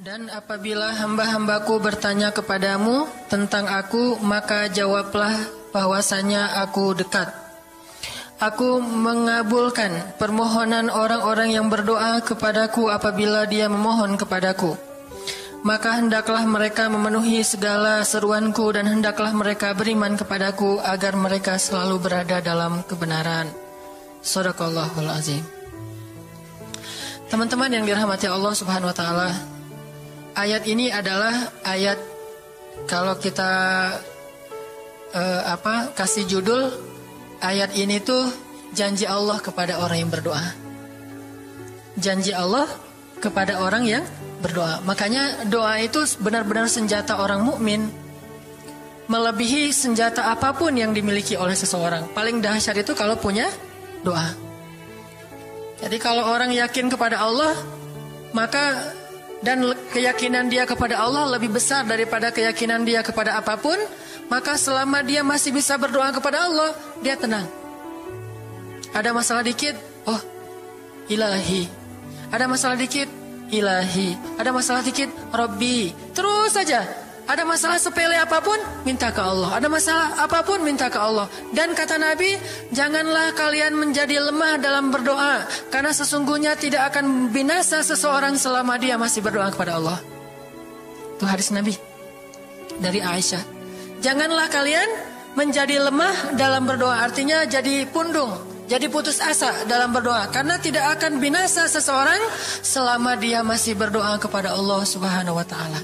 Dan apabila hamba-hambaku bertanya kepadamu tentang aku, maka jawablah bahwasanya aku dekat. Aku mengabulkan permohonan orang-orang yang berdoa kepadaku apabila dia memohon kepadaku. Maka hendaklah mereka memenuhi segala seruanku dan hendaklah mereka beriman kepadaku agar mereka selalu berada dalam kebenaran. Shadaqallahul azim. Teman-teman yang dirahmati Allah Subhanahu wa taala, ayat ini adalah ayat kalau kita kasih judul ayat ini tuh janji Allah kepada orang yang berdoa. Janji Allah kepada orang yang berdoa. Makanya doa itu benar-benar senjata orang mukmin, melebihi senjata apapun yang dimiliki oleh seseorang. Paling dahsyat itu kalau punya doa. Jadi kalau orang yakin kepada Allah, maka dan keyakinan dia kepada Allah lebih besar daripada keyakinan dia kepada apapun, maka selama dia masih bisa berdoa kepada Allah, dia tenang. Ada masalah dikit, oh ilahi. Ada masalah dikit, ilahi. Ada masalah dikit, Rabbi. Terus saja. Ada masalah sepele apapun, minta ke Allah. Ada masalah apapun, minta ke Allah. Dan kata Nabi, janganlah kalian menjadi lemah dalam berdoa, karena sesungguhnya tidak akan binasa seseorang selama dia masih berdoa kepada Allah. Itu hadis Nabi dari Aisyah. Janganlah kalian menjadi lemah dalam berdoa, artinya jadi pundung, jadi putus asa dalam berdoa, karena tidak akan binasa seseorang selama dia masih berdoa kepada Allah Subhanahu wa taala.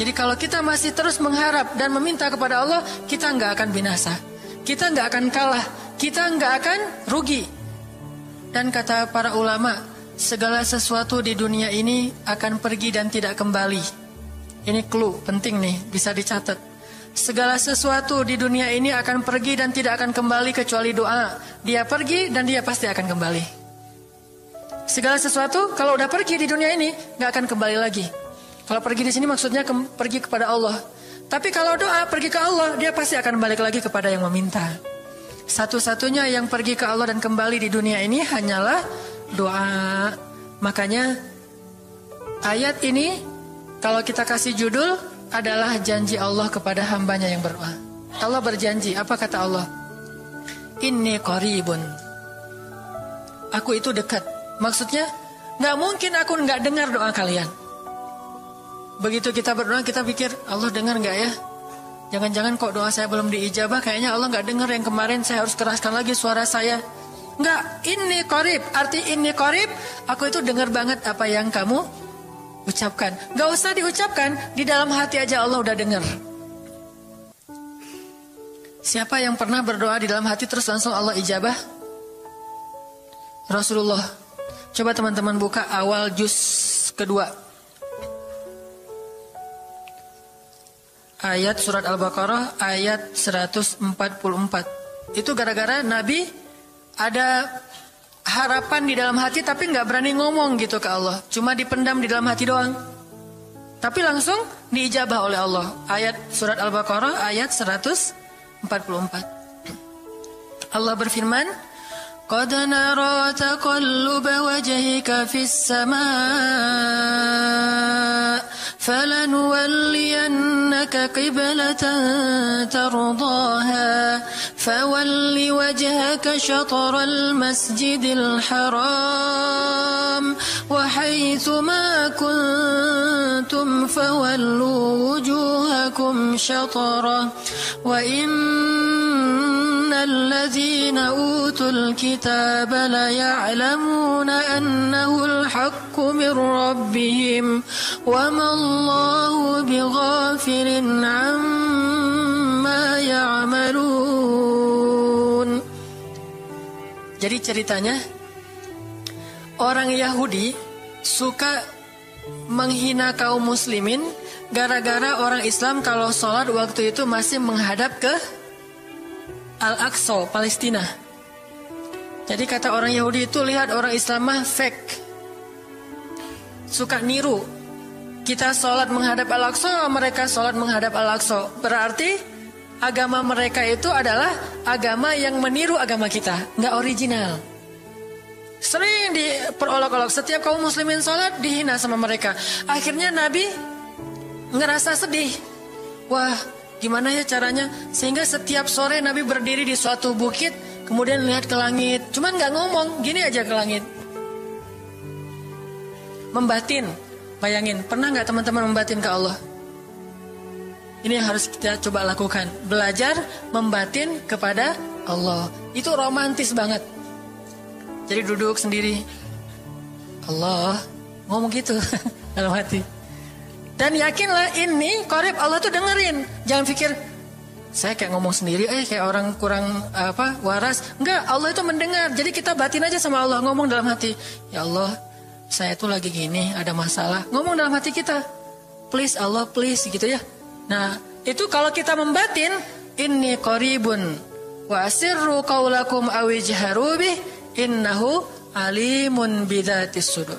Jadi kalau kita masih terus mengharap dan meminta kepada Allah, kita nggak akan binasa, kita nggak akan kalah, kita nggak akan rugi. Dan kata para ulama, segala sesuatu di dunia ini akan pergi dan tidak kembali. Ini clue penting nih, bisa dicatat. Segala sesuatu di dunia ini akan pergi dan tidak akan kembali kecuali doa. Dia pergi dan dia pasti akan kembali. Segala sesuatu kalau udah pergi di dunia ini nggak akan kembali lagi. Kalau pergi di sini maksudnya pergi kepada Allah. Tapi kalau doa pergi ke Allah, dia pasti akan balik lagi kepada yang meminta. Satu-satunya yang pergi ke Allah dan kembali di dunia ini hanyalah doa. Makanya ayat ini kalau kita kasih judul adalah janji Allah kepada hambanya yang berdoa. Allah berjanji, apa kata Allah? Inni qaribun. Aku itu dekat. Maksudnya gak mungkin aku gak dengar doa kalian. Begitu kita berdoa, kita pikir Allah dengar gak ya? Jangan-jangan kok doa saya belum diijabah, kayaknya Allah gak dengar yang kemarin, saya harus keraskan lagi suara saya. Enggak, ini qarib. Arti ini qarib, aku itu dengar banget apa yang kamu ucapkan. Gak usah diucapkan, di dalam hati aja Allah udah dengar. Siapa yang pernah berdoa di dalam hati terus langsung Allah ijabah? Rasulullah. Coba teman-teman buka awal juz kedua, ayat surat Al-Baqarah ayat 144. Itu gara-gara Nabi ada harapan di dalam hati tapi gak berani ngomong gitu ke Allah. Cuma dipendam di dalam hati doang. Tapi langsung diijabah oleh Allah. Ayat surat Al-Baqarah ayat 144. Allah berfirman, Qad nara taqalluba wajhika fis samaa falanuwalliyannaka qiblatan tardaha fawalli wajhaka shatral masjidil haram wa haitsu ma kuntum fawallu wujuhakum shatrah wa innalladzina utul الكتاب ليعلمون أنه الحق من ربهم وما الله بغافل عما يعملون. Jadi ceritanya orang Yahudi suka menghina kaum muslimin gara-gara orang Islam kalau sholat waktu itu masih menghadap ke Al-Aqsa, Palestina. Jadi kata orang Yahudi itu, lihat orang Islam mah fake, suka niru. Kita sholat menghadap Al-Aqsa, mereka sholat menghadap Al-Aqsa. Berarti agama mereka itu adalah agama yang meniru agama kita, nggak original. Sering diperolok-olok. Setiap kaum muslimin sholat dihina sama mereka. Akhirnya Nabi ngerasa sedih. Wah, gimana ya caranya? Sehingga setiap sore Nabi berdiri di suatu bukit, kemudian lihat ke langit. Cuman gak ngomong, gini aja ke langit. Membatin. Bayangin, pernah gak teman-teman membatin ke Allah? Ini yang harus kita coba lakukan. Belajar membatin kepada Allah. Itu romantis banget. Jadi duduk sendiri, Allah, ngomong gitu dalam hati. Dan yakinlah ini qarib, Allah tuh dengerin. Jangan pikir saya kayak ngomong sendiri, kayak orang kurang waras. Enggak, Allah itu mendengar. Jadi kita batin aja sama Allah, ngomong dalam hati. Ya Allah, saya tuh lagi gini, ada masalah. Ngomong dalam hati kita. Please Allah, please gitu ya. Nah, itu kalau kita membatin, inni qaribun wa asirru qaulakum awijharu bih innahu alimun bidzatis sudur.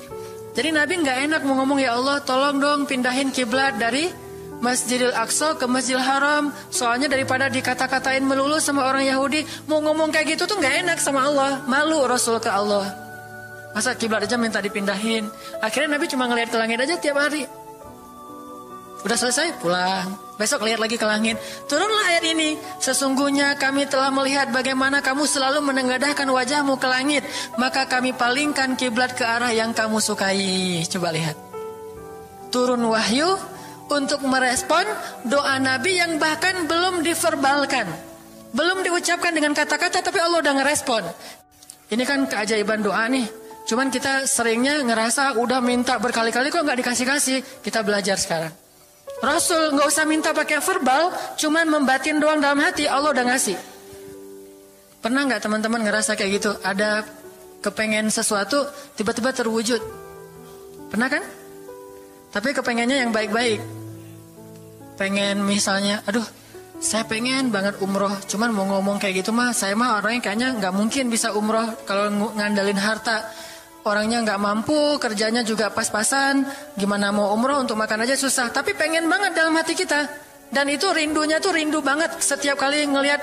Jadi Nabi nggak enak mau ngomong, ya Allah tolong dong pindahin kiblat dari Masjidil Aqsa ke Masjidil Haram. Soalnya daripada dikata-katain melulu sama orang Yahudi, mau ngomong kayak gitu tuh nggak enak sama Allah. Malu Rasul ke Allah. Masa kiblat aja minta dipindahin. Akhirnya Nabi cuma ngelihat ke langit aja tiap hari. Udah selesai pulang. Besok lihat lagi ke langit. Turunlah ayat ini. Sesungguhnya kami telah melihat bagaimana kamu selalu menengadahkan wajahmu ke langit. Maka kami palingkan kiblat ke arah yang kamu sukai. Coba lihat. Turun wahyu untuk merespon doa Nabi yang bahkan belum diverbalkan. Belum diucapkan dengan kata-kata, tapi Allah udah ngerespon. Ini kan keajaiban doa nih. Cuman kita seringnya ngerasa udah minta berkali-kali kok gak dikasih-kasih. Kita belajar sekarang. Rasul nggak usah minta pakai verbal, cuman membatin doang dalam hati, Allah udah ngasih. Pernah nggak teman-teman ngerasa kayak gitu? Ada kepengen sesuatu, tiba-tiba terwujud. Pernah kan? Tapi kepengennya yang baik-baik. Pengen misalnya, aduh, saya pengen banget umroh, cuman mau ngomong kayak gitu mah, saya mah orangnya kayaknya nggak mungkin bisa umroh kalau ngandalin harta. Orangnya nggak mampu, kerjanya juga pas-pasan, gimana mau umroh untuk makan aja susah. Tapi pengen banget dalam hati kita. Dan itu rindunya tuh rindu banget. Setiap kali ngelihat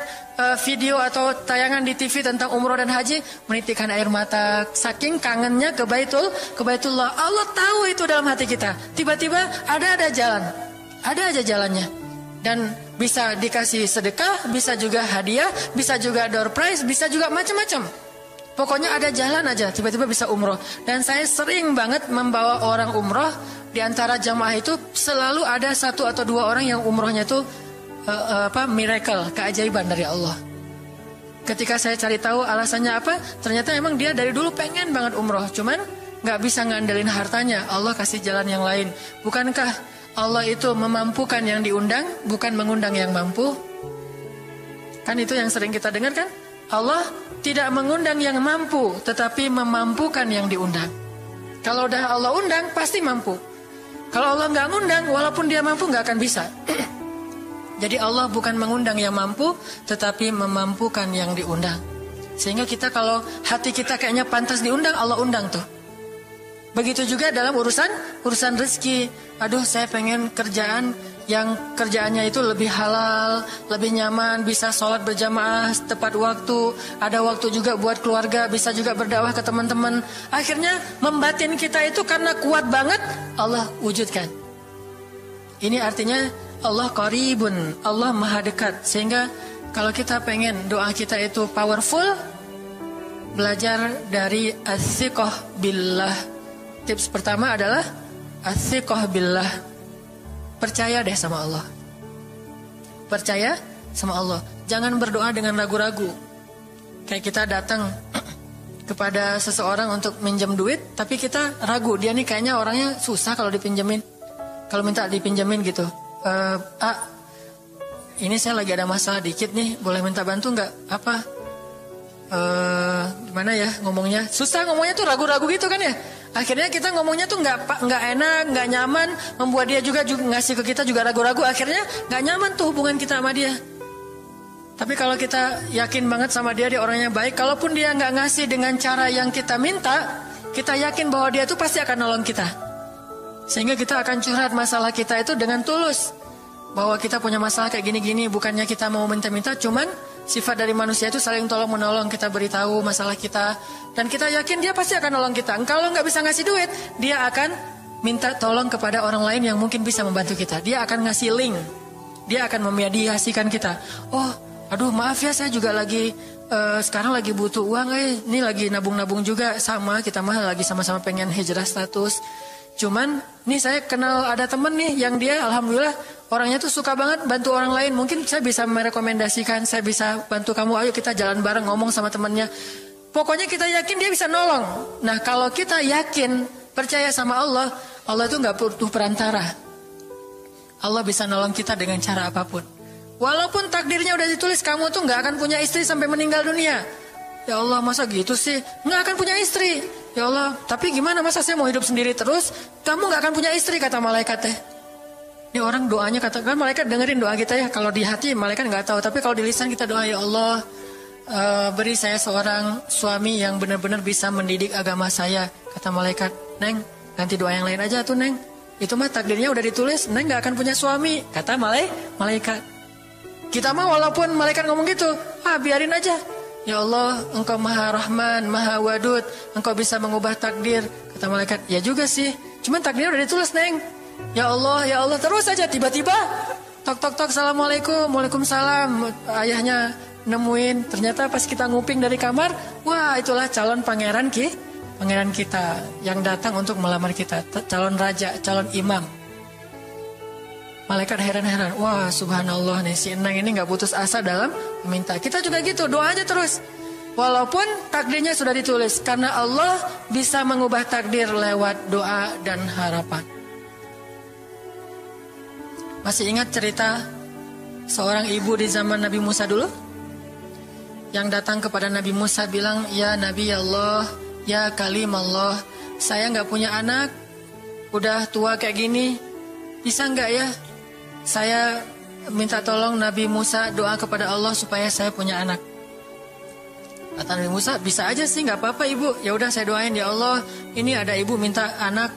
video atau tayangan di TV tentang umroh dan haji, menitikkan air mata. Saking kangennya ke Baitullah. Allah tahu itu dalam hati kita. Tiba-tiba ada jalan. Ada aja jalannya. Dan bisa dikasih sedekah, bisa juga hadiah, bisa juga door prize, bisa juga macam-macam. Pokoknya ada jalan aja, tiba-tiba bisa umroh. Dan saya sering banget membawa orang umroh. Di antara jamaah itu selalu ada 1 atau 2 orang yang umrohnya itu miracle, keajaiban dari Allah. Ketika saya cari tahu alasannya apa, ternyata emang dia dari dulu pengen banget umroh, cuman nggak bisa ngandelin hartanya. Allah kasih jalan yang lain. Bukankah Allah itu memampukan yang diundang, bukan mengundang yang mampu? Kan itu yang sering kita dengar kan? Allah tidak mengundang yang mampu, tetapi memampukan yang diundang. Kalau udah Allah undang, pasti mampu. Kalau Allah nggak ngundang, walaupun dia mampu nggak akan bisa. Jadi Allah bukan mengundang yang mampu, tetapi memampukan yang diundang. Sehingga kita kalau hati kita kayaknya pantas diundang, Allah undang tuh. Begitu juga dalam urusan rezeki. Aduh, saya pengen kerjaan yang kerjaannya itu lebih halal, lebih nyaman, bisa sholat berjamaah tepat waktu, ada waktu juga buat keluarga, bisa juga berdakwah ke teman-teman. Akhirnya membatin kita itu karena kuat banget, Allah wujudkan. Ini artinya Allah qaribun, Allah maha dekat. Sehingga kalau kita pengen doa kita itu powerful, belajar dari as-siqah billah. Tips pertama adalah as-siqah billah. Percaya deh sama Allah. Percaya sama Allah. Jangan berdoa dengan ragu-ragu. Kayak kita datang kepada seseorang untuk minjem duit, tapi kita ragu. Dia nih kayaknya orangnya susah kalau dipinjemin. Kalau minta dipinjemin gitu. Ini saya lagi ada masalah dikit nih. Boleh minta bantu nggak? Apa? Gimana ya ngomongnya? Susah ngomongnya tuh ragu-ragu gitu kan ya. Akhirnya kita ngomongnya tuh nggak enak, nggak nyaman, membuat dia juga ngasih ke kita juga ragu-ragu. Akhirnya nggak nyaman tuh hubungan kita sama dia. Tapi kalau kita yakin banget sama dia orangnya baik, kalaupun dia nggak ngasih dengan cara yang kita minta, kita yakin bahwa dia tuh pasti akan nolong kita. Sehingga kita akan curhat masalah kita itu dengan tulus, bahwa kita punya masalah kayak gini-gini, bukannya kita mau minta-minta, cuman Sifat dari manusia itu saling tolong menolong. Kita beritahu masalah kita dan kita yakin dia pasti akan nolong kita. Kalau nggak bisa ngasih duit, dia akan minta tolong kepada orang lain yang mungkin bisa membantu kita. Dia akan ngasih link. Dia akan memediasikan kita. Oh, aduh maaf ya, saya juga lagi sekarang lagi butuh uang. Ini lagi nabung-nabung juga, sama kita mah lagi sama-sama pengen hijrah status. Cuman nih saya kenal ada temen nih yang dia alhamdulillah orangnya tuh suka banget bantu orang lain. Mungkin saya bisa merekomendasikan, saya bisa bantu kamu, ayo kita jalan bareng, ngomong sama temennya. Pokoknya kita yakin dia bisa nolong. Nah kalau kita yakin, percaya sama Allah, Allah itu gak butuh perantara. Allah bisa nolong kita dengan cara apapun. Walaupun takdirnya udah ditulis, kamu tuh gak akan punya istri sampai meninggal dunia. Ya Allah, masa gitu sih? Gak akan punya istri. Ya Allah, tapi gimana, masa saya mau hidup sendiri terus? Kamu gak akan punya istri, kata malaikat teh. Ini orang doanya, katakan malaikat dengerin doa kita ya. Kalau di hati malaikat gak tahu, tapi kalau di lisan kita doa, ya Allah, beri saya seorang suami yang benar-benar bisa mendidik agama saya. Kata malaikat, Neng, ganti doa yang lain aja tuh Neng. Itu mah takdirnya udah ditulis, Neng gak akan punya suami. Kata malaikat. Kita mah walaupun malaikat ngomong gitu, biarin aja. Ya Allah, Engkau Maha Rahman, Maha Wadud, Engkau bisa mengubah takdir. Kata malaikat, ya juga sih, cuman takdirnya udah ditulis Neng. Ya Allah, terus aja tiba-tiba tok, Assalamualaikum, Waalaikumsalam. Ayahnya nemuin, ternyata pas kita nguping dari kamar, wah itulah calon pangeran kita yang datang untuk melamar kita, calon raja, calon imam. Malaikat heran-heran, wah subhanallah nih si Enang ini gak putus asa dalam meminta. Kita juga gitu, doa aja terus. Walaupun takdirnya sudah ditulis, karena Allah bisa mengubah takdir lewat doa dan harapan. Masih ingat cerita seorang ibu di zaman Nabi Musa dulu? Yang datang kepada Nabi Musa bilang, ya Nabi Allah, ya Kalim Allah, saya gak punya anak, udah tua kayak gini, bisa gak ya? Saya minta tolong Nabi Musa doa kepada Allah supaya saya punya anak. Kata Nabi Musa, bisa aja sih, nggak apa-apa ibu. Ya udah saya doain, ya Allah, ini ada ibu minta anak.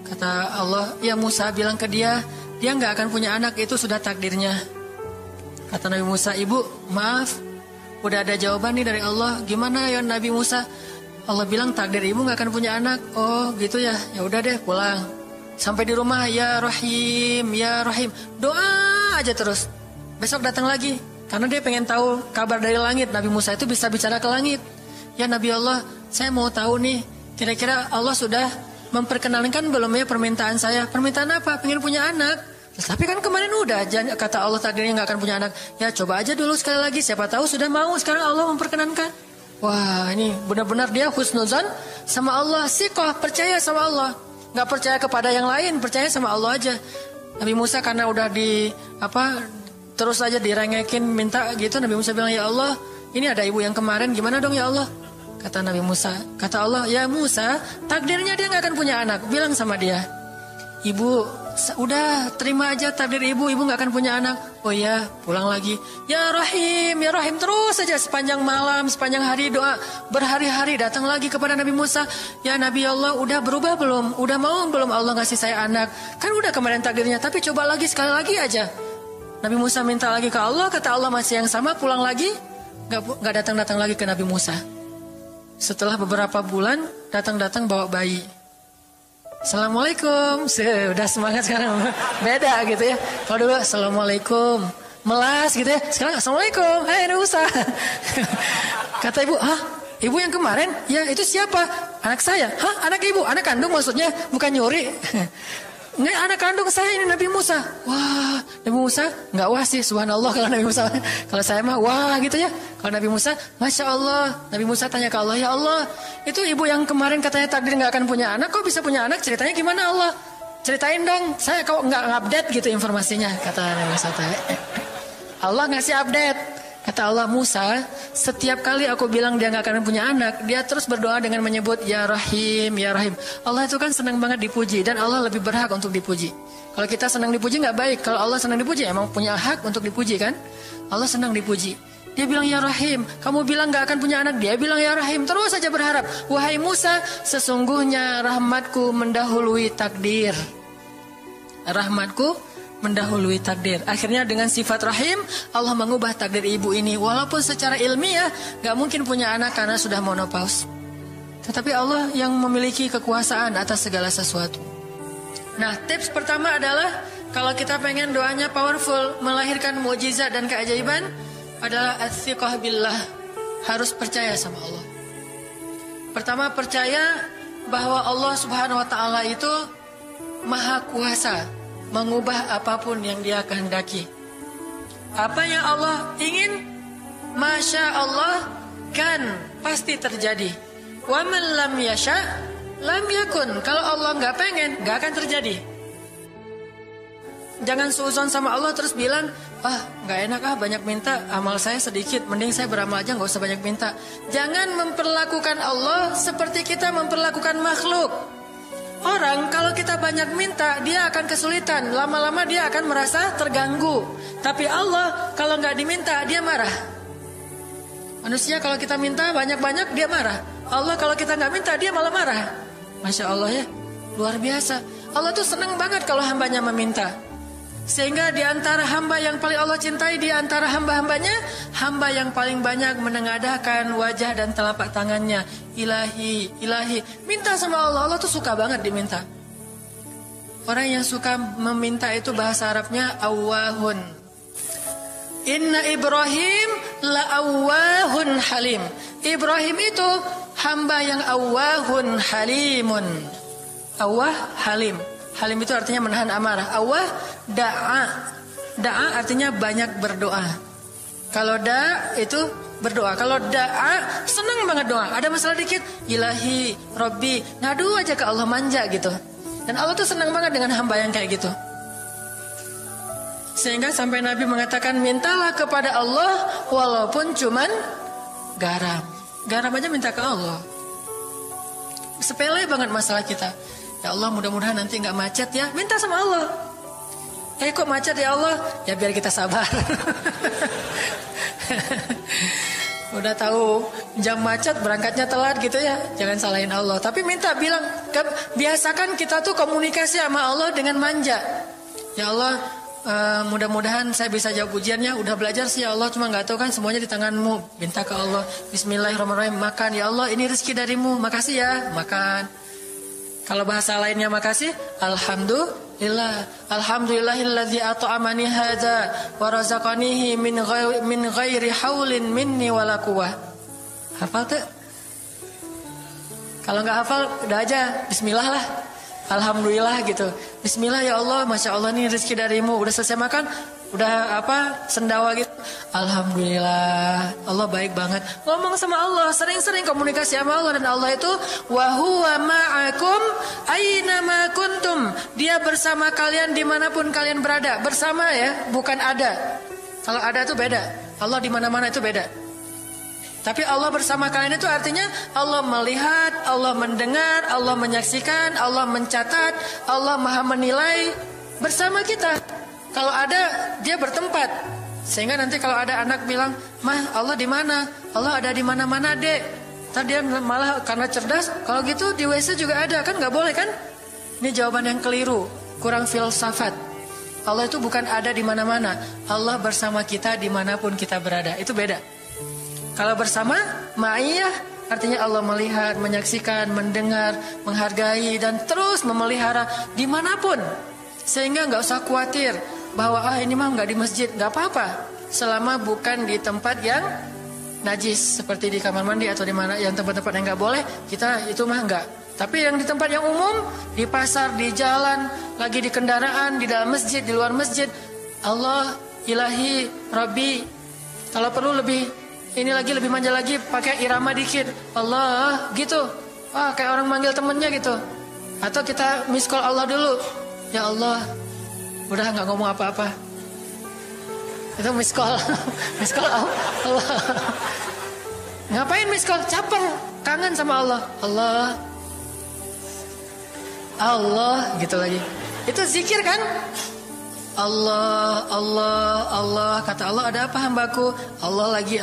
Kata Allah, ya Musa bilang ke dia nggak akan punya anak, itu sudah takdirnya. Kata Nabi Musa, ibu maaf, udah ada jawaban nih dari Allah. Gimana ya Nabi Musa? Allah bilang takdir ibu nggak akan punya anak. Oh gitu ya, ya udah deh pulang. Sampai di rumah, ya Rahim, ya Rahim. Doa aja terus. Besok datang lagi. Karena dia pengen tahu kabar dari langit. Nabi Musa itu bisa bicara ke langit. Ya Nabi Allah, saya mau tahu nih. Kira-kira Allah sudah memperkenalkan belum ya permintaan saya? Permintaan apa? Pengen punya anak. Tapi kan kemarin udah. Kata Allah takdirnya gak akan punya anak. Ya coba aja dulu sekali lagi. Siapa tahu sudah mau. Sekarang Allah memperkenankan. Wah ini benar-benar dia husnuzan sama Allah. Sikoh, percaya sama Allah. Gak percaya kepada yang lain, percaya sama Allah aja. Nabi Musa karena udah terus aja direngekin minta gitu. Nabi Musa bilang, ya Allah, ini ada ibu yang kemarin, gimana dong ya Allah? Kata Nabi Musa, kata Allah, ya Musa, takdirnya dia gak akan punya anak. Bilang sama dia, ibu udah terima aja takdir ibu gak akan punya anak. Oh ya, pulang lagi. Ya Rahim, terus aja sepanjang malam, sepanjang hari doa. Berhari-hari datang lagi kepada Nabi Musa. Ya Nabi Allah, udah berubah belum? Udah mau belum Allah ngasih saya anak? Kan udah kemarin takdirnya, tapi coba lagi sekali lagi aja. Nabi Musa minta lagi ke Allah, kata Allah masih yang sama, pulang lagi. Gak datang-datang lagi ke Nabi Musa. Setelah beberapa bulan, datang-datang bawa bayi. Assalamualaikum, udah semangat sekarang, beda gitu ya. Kalau dulu Assalamualaikum, melas gitu ya. Sekarang Assalamualaikum, hai Musa. Kata ibu, ibu yang kemarin, ya itu siapa? Anak saya. Anak ibu, anak kandung maksudnya, bukan nyuri. Nggak, anak kandung saya ini Nabi Musa. Wah, Nabi Musa nggak wah sih, subhanallah kalau Nabi Musa. Kalau saya mah wah gitu ya. Kalau Nabi Musa, masya Allah. Nabi Musa tanya ke Allah, ya Allah, itu ibu yang kemarin katanya takdir nggak akan punya anak, kok bisa punya anak? Ceritanya gimana Allah? Ceritain dong. Saya kok nggak update gitu informasinya, kata Nabi Musa. Allah ngasih update. Kata Allah, Musa, setiap kali aku bilang dia gak akan punya anak, dia terus berdoa dengan menyebut Ya Rahim, Ya Rahim. Allah itu kan senang banget dipuji, dan Allah lebih berhak untuk dipuji. Kalau kita senang dipuji gak baik. Kalau Allah senang dipuji, emang punya hak untuk dipuji kan? Allah senang dipuji. Dia bilang Ya Rahim, kamu bilang gak akan punya anak, dia bilang Ya Rahim. Terus saja berharap, wahai Musa, sesungguhnya rahmatku mendahului takdir. Rahmatku mendahului takdir. Akhirnya dengan sifat rahim Allah mengubah takdir ibu ini. Walaupun secara ilmiah gak mungkin punya anak karena sudah menopause, tetapi Allah yang memiliki kekuasaan atas segala sesuatu. Nah, tips pertama adalah kalau kita pengen doanya powerful, melahirkan mukjizat dan keajaiban, adalah ats-tsiqah billah. Harus percaya sama Allah. Pertama, percaya bahwa Allah Subhanahu wa taala itu Maha Kuasa mengubah apapun yang Dia kehendaki. Apa yang Allah ingin, masya Allah kan pasti terjadi. Wa man lam yasha lam yakun. Kalau Allah nggak pengen, nggak akan terjadi. Jangan suuzon sama Allah terus bilang, nggak enak banyak minta, amal saya sedikit, mending saya beramal aja nggak usah banyak minta. Jangan memperlakukan Allah seperti kita memperlakukan makhluk. Orang kalau kita banyak minta, dia akan kesulitan, lama-lama dia akan merasa terganggu. Tapi Allah kalau nggak diminta, dia marah. Manusia kalau kita minta banyak-banyak, dia marah. Allah kalau kita nggak minta, dia malah marah. Masya Allah ya, luar biasa. Allah tuh senang banget kalau hambanya meminta. Sehingga di antara hamba yang paling Allah cintai, di antara hamba-hambanya, hamba yang paling banyak menengadahkan wajah dan telapak tangannya. Ilahi, ilahi. Minta sama Allah, Allah tuh suka banget diminta. Orang yang suka meminta itu bahasa Arabnya awwahun. Inna Ibrahim la awwahun halim. Ibrahim itu hamba yang awwahun halimun. Awwah halim. Halim itu artinya menahan amarah. Awwah da'a. Da'a artinya banyak berdoa. Kalau da' itu berdoa. Kalau da'a senang banget doa. Ada masalah dikit, ilahi, Rabbi, ngadu aja ke Allah, manja gitu. Dan Allah tuh senang banget dengan hamba yang kayak gitu. Sehingga sampai Nabi mengatakan, mintalah kepada Allah walaupun cuman garam. Garam aja minta ke Allah. Sepele banget masalah kita. Ya Allah, mudah-mudahan nanti nggak macet ya. Minta sama Allah. Kok macet ya Allah? Ya biar kita sabar. Udah tahu jam macet berangkatnya telat gitu ya. Jangan salahin Allah. Tapi minta, bilang, biasakan kita tuh komunikasi sama Allah dengan manja. Ya Allah, mudah-mudahan saya bisa jawab ujiannya. Udah belajar sih ya Allah, cuma nggak tahu kan semuanya di tanganmu. Minta ke Allah. Bismillahirrahmanirrahim. Makan ya Allah, ini rezeki darimu. Makasih ya. Makan. Kalau bahasa lainnya makasih, alhamdulillah. Alhamdulillahilladzi at'amani hadza wa razaqanihi min ghairi haulin minni wala quwwah. Hafal tuh? Kalau nggak hafal, udah aja bismillah lah. Alhamdulillah gitu. Bismillah ya Allah, masya Allah nih rezeki darimu. Udah selesai makan, udah sendawa gitu. Alhamdulillah, Allah baik banget. Ngomong sama Allah, sering-sering komunikasi sama Allah. Dan Allah itu wa huwa ma'akum aina ma kuntum. Dia bersama kalian dimanapun kalian berada. Bersama ya, bukan ada. Kalau ada itu beda. Allah di mana-mana itu beda. Tapi Allah bersama kalian itu artinya Allah melihat, Allah mendengar, Allah menyaksikan, Allah mencatat, Allah maha menilai bersama kita. Kalau ada, dia bertempat. Sehingga nanti kalau ada anak bilang, "Mah, Allah di mana?" Allah ada di mana-mana, Dek. Tadi dia malah karena cerdas, kalau gitu di WC juga ada, kan nggak boleh kan? Ini jawaban yang keliru, kurang filsafat. Allah itu bukan ada di mana-mana. Allah bersama kita dimanapun kita berada. Itu beda. Kalau bersama, ma'iyah artinya Allah melihat, menyaksikan, mendengar, menghargai, dan terus memelihara dimanapun. Sehingga nggak usah khawatir bahwa ini mah nggak di masjid, nggak apa-apa. Selama bukan di tempat yang najis, seperti di kamar mandi atau di mana yang tempat-tempat yang nggak boleh, kita itu mah nggak. Tapi yang di tempat yang umum, di pasar, di jalan, lagi di kendaraan, di dalam masjid, di luar masjid, Allah, ilahi, Rabbi. Kalau perlu lebih manja lagi, pakai irama dikit. Allah, gitu. Kayak orang manggil temennya gitu. Atau kita miss call Allah dulu. Ya Allah, udah nggak ngomong apa-apa. Itu miss call. Miss call Allah. Ngapain miss call? Caper, kangen sama Allah. Allah, gitu lagi. Itu zikir kan? Allah, Allah, Allah. Kata Allah, ada apa hambaku? Allah lagi.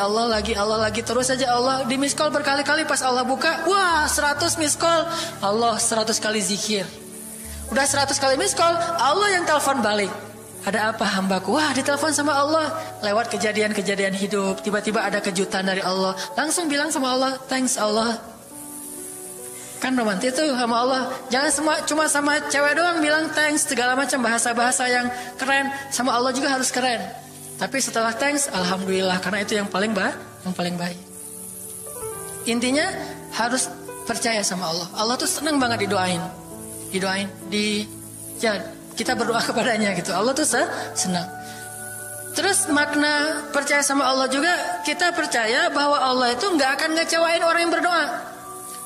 Terus saja Allah di miss call berkali-kali. Pas Allah buka, wah 100 miss call. Allah 100 kali zikir. Udah 100 kali miss call, Allah yang telepon balik. Ada apa hambaku? Wah, ditelepon sama Allah lewat kejadian-kejadian hidup. Tiba-tiba ada kejutan dari Allah. Langsung bilang sama Allah, thanks Allah. Kan romantis tuh sama Allah. Jangan cuma sama cewek doang bilang thanks, segala macam bahasa-bahasa yang keren. Sama Allah juga harus keren. Tapi setelah thanks, alhamdulillah, karena itu yang paling baik. Intinya harus percaya sama Allah. Allah tuh senang banget didoain. Kita berdoa kepadanya gitu. Allah tuh senang. Terus makna percaya sama Allah juga, kita percaya bahwa Allah itu nggak akan ngecewain orang yang berdoa.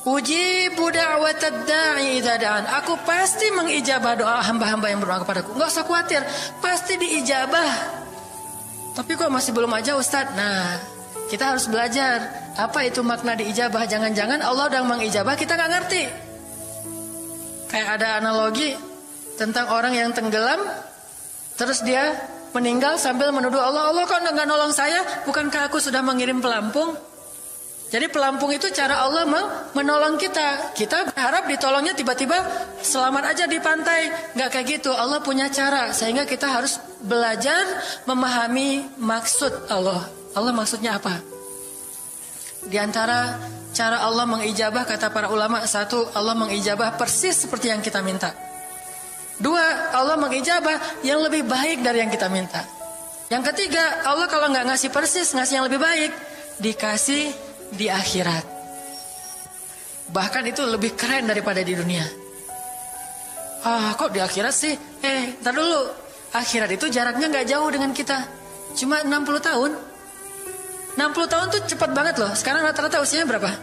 Ujibu da'watad da'i idza da'an. Aku pasti mengijabah doa hamba-hamba yang berdoa kepadaku. Nggak usah khawatir, pasti diijabah. Tapi kok masih belum aja Ustadz? Nah, kita harus belajar apa itu makna diijabah. Jangan-jangan Allah udah mengijabah, kita nggak ngerti. Kayak ada analogi tentang orang yang tenggelam, terus dia meninggal sambil menuduh Allah, Allah kok nggak nolong saya? Bukankah aku sudah mengirim pelampung? Jadi pelampung itu cara Allah menolong kita. Kita berharap ditolongnya tiba-tiba selamat aja di pantai. Nggak kayak gitu. Allah punya cara, sehingga kita harus belajar memahami maksud Allah. Allah maksudnya apa? Di antara cara Allah mengijabah, kata para ulama, satu, Allah mengijabah persis seperti yang kita minta. Dua, Allah mengijabah yang lebih baik dari yang kita minta. Yang ketiga, Allah kalau nggak ngasih persis, ngasih yang lebih baik, dikasih di akhirat. Bahkan itu lebih keren daripada di dunia. Kok di akhirat sih? Ntar dulu. Akhirat itu jaraknya nggak jauh dengan kita. Cuma 60 tahun. 60 tahun tuh cepat banget loh. Sekarang rata-rata usianya berapa?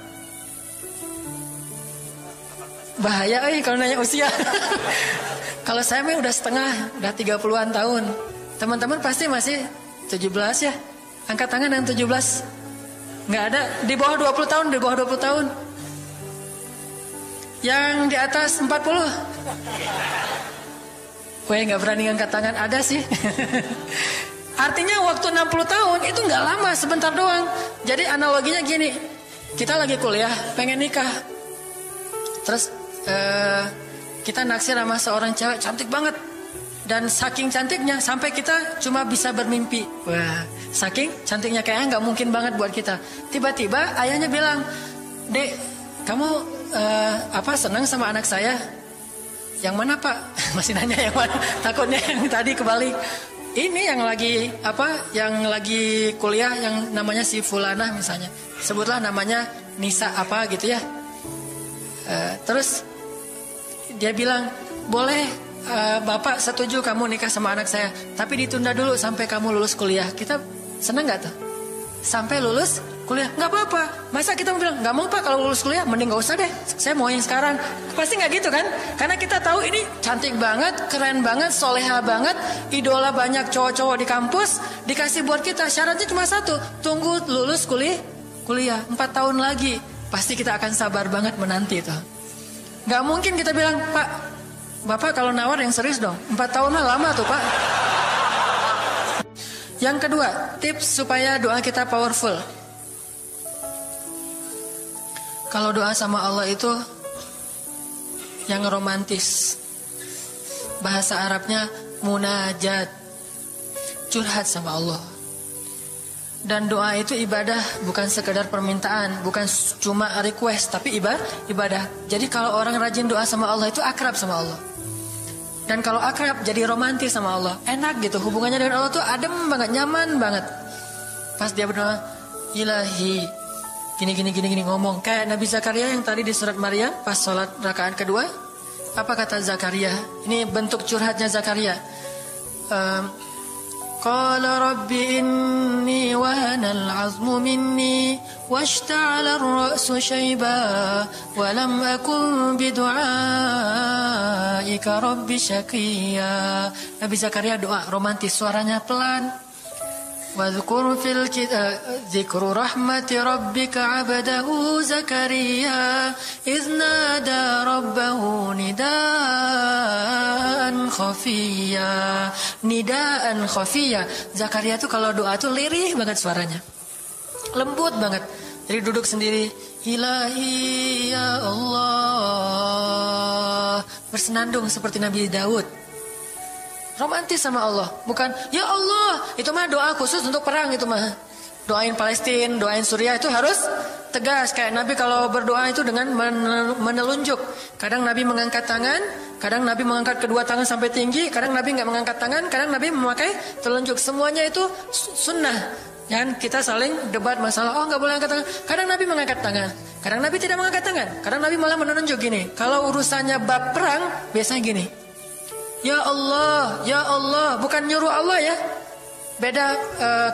Bahaya kalau nanya usia. Kalau saya mah udah setengah, udah 30-an tahun. Teman-teman pasti masih 17 ya. Angkat tangan yang 17. Nggak ada. Di bawah 20 tahun, di bawah 20 tahun. Yang di atas 40. Nggak berani angkat tangan, ada sih. Artinya waktu 60 tahun itu nggak lama, sebentar doang. Jadi analoginya gini, kita lagi kuliah, pengen nikah. Terus kita naksir sama seorang cewek cantik banget. Dan saking cantiknya sampai kita cuma bisa bermimpi. Wah, saking cantiknya kayaknya nggak mungkin banget buat kita. Tiba-tiba ayahnya bilang, Dek, kamu senang sama anak saya? Yang mana Pak? Masih nanya yang mana? Takutnya yang tadi kebalik. Ini yang lagi kuliah yang namanya si Fulanah misalnya. Sebutlah namanya Nisa apa gitu ya. Terus dia bilang, boleh Bapak setuju kamu nikah sama anak saya. Tapi ditunda dulu sampai kamu lulus kuliah. Kita senang gak tuh? Sampai lulus kuliah, gak apa-apa. Masa kita mau bilang, gak mau Pak kalau lulus kuliah, mending gak usah deh, saya mau yang sekarang. Pasti gak gitu kan? Karena kita tahu ini cantik banget, keren banget, soleha banget, idola banyak cowok-cowok di kampus, dikasih buat kita. Syaratnya cuma satu, tunggu lulus kuliah 4 tahun lagi. Pasti kita akan sabar banget menanti tuh. Gak mungkin kita bilang, Pak, Bapak kalau nawar yang serius dong, 4 tahun mah lama tuh Pak. Yang kedua, tips supaya doa kita powerful. Kalau doa sama Allah itu yang romantis. Bahasa Arabnya munajat, curhat sama Allah. Dan doa itu ibadah, bukan sekedar permintaan, bukan cuma request, tapi ibadah. Jadi kalau orang rajin doa sama Allah itu akrab sama Allah. Dan kalau akrab jadi romantis sama Allah, enak gitu, hubungannya dengan Allah tuh adem banget, nyaman banget. Pas dia berdoa, Ilahi, gini ngomong kayak Nabi Zakaria yang tadi di surat Maryam pas sholat rakaat kedua. Apa kata Zakaria? Ini bentuk curhatnya Zakaria. Qala rabbi inni wahana al-'azmu minni washta'ala ar-ra'su shayba wa lam akun bidu'aika rabbi syaqiyya. Nabi Zakaria doa romantis, suaranya pelan. Wadhkur fil dzikru rahmati rabbika 'abdahu Zakaria idz nada rabbahu nidaan khafiyya. Nidaan khafiyya. Zakaria tuh kalau doa tuh lirih banget suaranya. Lembut banget. Jadi duduk sendiri, Ilahi ya Allah. Bersenandung seperti Nabi Daud. romantis sama Allah. Bukan, ya Allah, itu mah doa khusus untuk perang itu mah. Doain Palestina, doain Suriah itu harus tegas. Kayak Nabi kalau berdoa itu dengan menelunjuk. Kadang Nabi mengangkat tangan, kadang Nabi mengangkat kedua tangan sampai tinggi, kadang Nabi nggak mengangkat tangan, kadang Nabi memakai telunjuk. Semuanya itu sunnah. Jangan kita saling debat masalah, oh nggak boleh angkat tangan. Kadang Nabi mengangkat tangan, kadang Nabi tidak mengangkat tangan. Kadang Nabi malah menunjuk gini. Kalau urusannya bab perang, biasanya gini. Ya Allah, bukan nyuruh Allah ya. Beda